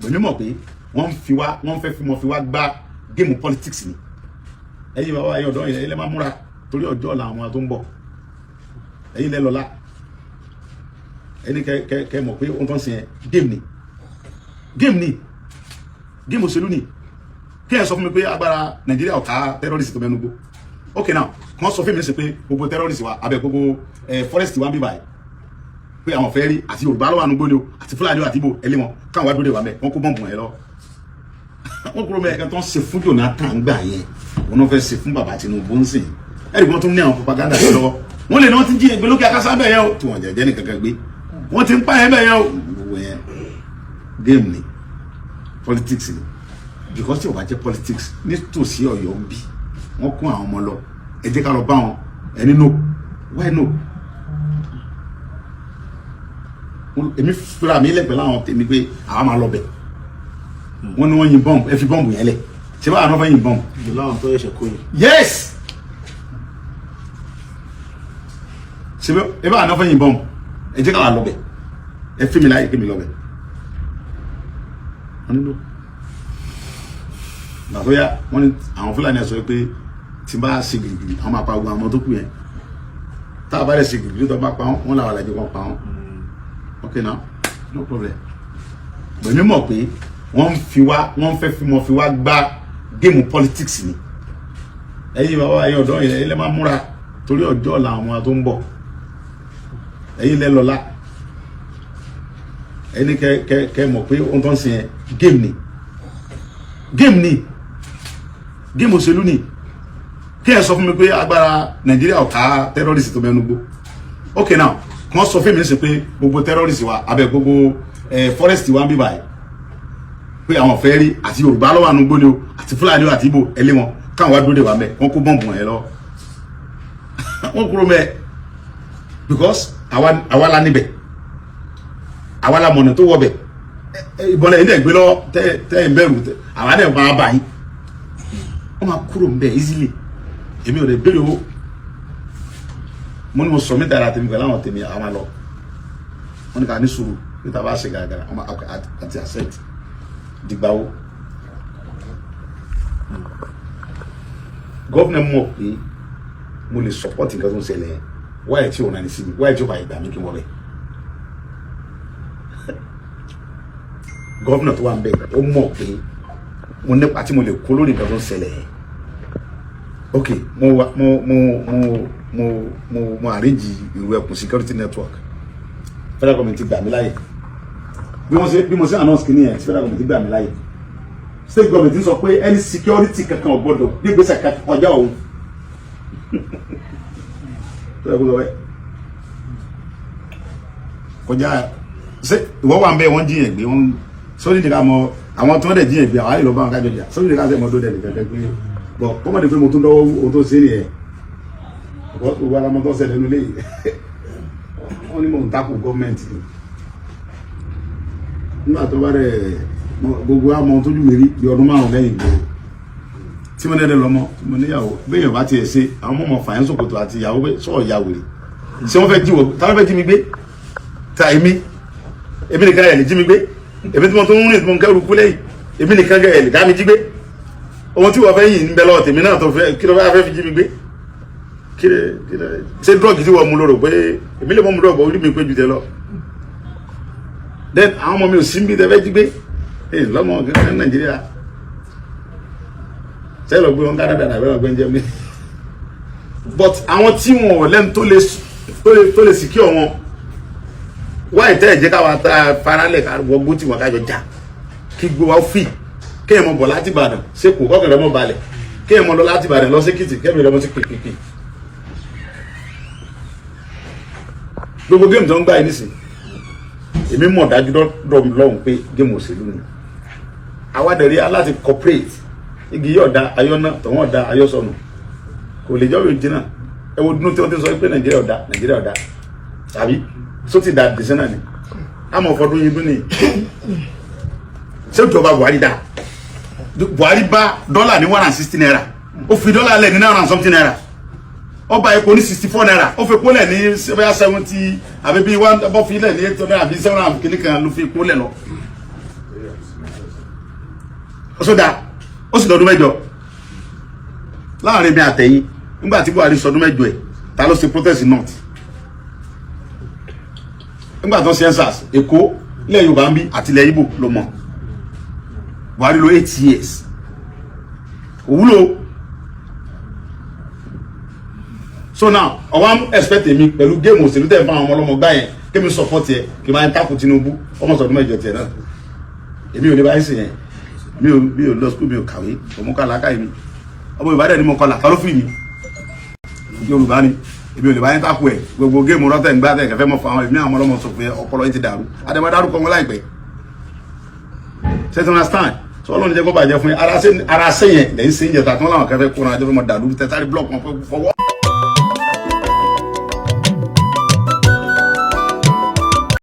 èmi mọ̀ pé wọ́n fẹ́ fi mọ́ fi wá gbá géèmù politics ni ẹ̀yin bàbá ẹ̀yin ọ̀dọ́ ilẹ̀ máa múra torí ọjọ́ ọ̀la àwọn tó ń bọ̀ ẹ̀yin lẹ́ lọ́la ẹni kẹ́ mọ̀ pé ohun tó ń sìn géèmù òṣèlú ni kí ẹ sọ fún mi pé agbára Nàìjíríà ọ̀ka terrorist tó mẹ́nu gbó okay now kàn sọ fún mi sí pé gbogbo terrorist wa abẹ gbogbo forest wa ń bí báyìí pé àwọn fẹ́ rí àti Yorùbá lọ́wọ́ ànúgbó ni o àti Fúlàní àti Ìgbò ẹlẹ́ wọn káwọn wá dúró wà mẹ́ wọn kó bọ́ǹbù ẹ lọ wọn kúrò mẹ́ ẹ̀ka tó ń ṣe fún Jonathan gbà yẹn wọn náà fẹ́ ṣe fún bàbá Tinubu ń sìn ẹ̀rí wọn tún ní àwọn propaganda yẹn lọ́wọ́ wọn lè ní wọn ti jí ẹgbẹ́ lókè akásá bẹ́ẹ̀ yẹn o tí wọn jẹ́jẹ́ ní kankan gbé wọn ti ń pa yẹn bẹ́ẹ̀ yẹn o gbogbo yẹn game ni politics ni because tí o bá jẹ́ politics nítòsí Ọ̀yọ́ ń bí wọn kún àwọn ọmọ lọ ẹ jẹ́ ká lọ bá wọn ẹni no why no èmi fúra mi lẹ́gbẹ̀ẹ́ láwọn tèmi pé àwọn máa lọ bẹ̀ wọ́n ní wọ́n yin bọ́ǹbù ẹ fi bọ́ǹbù yẹn lẹ̀ ṣé báwa náà fẹ́ yin bọ́ǹbù. ìlànà tó yẹ kó yìí. yes ṣé báwa náà fẹ́ yin bọ́ǹbù ẹ jẹ́ ká wà lọ bẹ̀ ẹ fi mi láyè kí mi lọ bẹ̀ wọ́n nílò gbàgbọ́yà wọ́n ní àwọn Fúlàní sọ pé tí bá ṣe gìrìgìrì àwọn máa pa ogun àwọn tó kù yẹn tá a bá lè ṣe gìrìgìrì tó bá pa wọn làwọn àlejò kan pa wọn okay now no problem bẹ̀mí mọ̀ pé wọ́n fẹ́ fi mọ́ fi wá gbá géèmù politics ni ẹ̀yin bàbá ẹ̀yin ọ̀dọ́ yẹn lẹ́ máa múra torí ọjọ́ ọ̀la àwọn tó ń bọ̀ ẹ̀yin lẹ́ lọ́la ẹni kẹ́ mọ̀ pé ohun tó ń sìn yẹn géèmù òṣèlú ni kí ẹ sọ fún mi pé agbára Nàìjíríà ọ̀ka terrorist tó mẹ́nu gbó okay now kàn sọ fún mi sí pé gbogbo terrorist wa abẹ gbogbo forest wa ń bí báyìí pé àwọn fẹ́ rí àti Yorùbá lọ́wọ́ ànúgbó ni o àti Fúlàní àti Ìgbò ẹlẹ́ wọn káwọn wá dúró wà mẹ́ wọn kó bọ́ǹbù ẹ̀ lọ wọn kúrò mẹ́ because àwa la níbẹ̀ àwa la mọ̀nà tó wọ̀ bẹ̀ ìbọn lẹ́yìn dẹ̀ gbé lọ tẹ́ ẹ̀ ń bẹ̀rù àwa dẹ̀ máa bá yín wọ́n máa kúrò ń bẹ̀ easily èmi ò lè béèrè owó mo ní mo sọ mí dára tèmi pẹ̀lú àwọn tèmi àwọn lọ wọ́n ní ká ní sùúrù níta bá ṣe gàgàrà ọmọ àti accept dìgbàwó gọ́ọ̀nà mọ̀ pé mo lè support nǹkan tó ń ṣẹlẹ̀ wáyé tí ò náà ní síbi wáyé tí ó bá ìgbà mi kí wọ́n bẹ̀ gọ́ọ̀nà tó wà ń bẹ̀ ó mọ̀ pé mo nípa tí mo lè kó lórí nǹkan tó ń ṣẹlẹ̀ ok mo arrange ìlú ẹkùn security network federal government gbà mí láyè bí mo ṣe announce kìíní yẹn federal government gbà mí láyè state government sọ pé any security kankan ò gbọdọ̀ bí gbèsè kankan kọjá òun kọjá ṣe ìwọ wà ń bẹ wọn jiyàn gbé wọn sórí ìdíkà mọ àwọn tó ń dẹ̀ jiyàn gbé àwọn àyè lọ bá wọn kájọ jà sórí ìdíkà sẹ mọ tó dẹ̀ nìkan gbé bọ kọ́mọdé pé mo tún dọ́wọ́ ohun tó ṣe é nìyẹn gbogbo alamọ tó ṣẹlẹ̀ nílé yìí wọ́n ní mò ń takò gọ́ọ̀mẹ̀ntì nígbà tó bá rẹ̀ gbogbo àmọ́ tójú mi rí bí ọdún márùn lẹ́yìn ìgboro tí mo dẹ́dẹ́ lọ́mọ tí mo níyàwó béèyàn bá tiẹ̀ ṣe àwọn ọmọ fàyín sòkòtò àti ìyàwó sọ̀rọ̀ ìyá wèrè ṣé wọ́n fẹ́ jí wọ táwọn fẹ́ jí mi gbé ta èmi nìkan ẹ̀ lè jí mi gbé èmi tí mo tó ń rìn tí mo ń kẹ́rù kú lẹ́yìn èmi nìkan ẹ̀ lè dá mi jí gbé ohun tí wọ́n fẹ́ yìn ń bẹ lọ́wọ́ tèmi náà tó fẹ́ kí ló fẹ́ fi jí mi gbé ṣé drug tí wọ́n mú lóró pé èmi lè mọ́ mú drug orí mi pé jù tẹ lọ then àwọn ọmọ mi ò sí ń bí tẹ fẹ́ jí gbé lọ́mọ gẹ́gẹ́ Nàìjíríà ṣé lọ gbé wọn Canada náà bẹ́ẹ̀ gbé ń jẹ́ mi but àwọn tí wọn ò lẹ́nu tó lè secure wọn wá ìtẹ́ ẹ̀jẹ̀ káwa tá faralẹ̀ ká wọgbó tí wọn kájọ já kí gbó wa fi kéèyàn mọ bọ̀ láti Ìbàdàn sẹ́kù kọ́kẹ́rẹ́ mọ́ balẹ̀ kéèyàn mọ lọ láti Ìbàdàn lọ sí Èkìtì kẹ́mi rẹ̀ mọ́ sí pèpèpè gbogbo géèmù tó ń gbà yìí nísìn èmi mọ̀ dájú lọ́hùn pé géèmù òṣèlú ni àwádẹ̀rí aláti corporate igi yóò da ayọ́nà tọ̀wọ́n da ayọ́sọ̀nù kò lè jọ́ òjìnà ẹwọ́ dúnú tí wọ́n ti sọ pé Nàìjíríà ọ̀dá tàbí só ti da dìsẹ́nà ni àmọ́ fọdún yìí ní ṣé ìjọba Buhari bá dọ́là ní 160 naira ó fi dọ́là lẹ̀ ní 900 something naira ó bá epo ní 64 naira ó fi epo lẹ̀ ní 70 àbí bí wọ́n bọ́ fi lẹ̀ ní 800 àbí 700 kìíní kan ló fi epo lẹ̀ lọ sódà ó sì lọ́dún mẹ́jọ láàrin mi àtẹ̀yìn nígbà tí Buhari sọdún mẹ́jọ ẹ̀ ta ló ṣe protest north nígbà tó ṣe ensas Èkó ilẹ̀ Yorùbá ń bí àti ilẹ̀ Ìgbò ló mọ̀ Buhari lò 8 years òwúlò. So now ọwọ́n expect èmi pẹ̀lú géèmù òṣèlú tẹ̀ fún àwọn ọmọ ọlọ́mọ gbá yẹn kí mi support yẹ kí n máa ń takò Tinubu ọmọ sọdún mẹ́jọ tiẹ̀ náà èmi ò ní báyìí sí yẹn mi ò lọ school mi ò kàwé ọmọ kọ́ àlàkà yìí ọmọ Ìbàdàn ni mo kọ́ làkà ló fi mi Yorùbá ni èmi ò lè báyìí takò ẹ̀ gbogbo géèmù rọ́tẹ̀ ń gbá tẹ̀ kẹfẹ́ mọ́ fún àwọn èmi àwọn ọlọ́mọ sọ fún yẹn ọpọlọ yìí ti dàrú àdèmọ́ dárúkọ wọn láìpẹ́ ṣètò understand so Ọlọ́run jẹ́ kó bàjẹ́ fún yẹn ara sẹ́yìn lẹ́yìn sẹ́yìn jẹ́ta tí wọ́n láwọn kẹfẹ́ kóra ẹjọ́ fẹ́ mọ́ dàrú tẹ́tàrí blọọkì wọn fọwọ́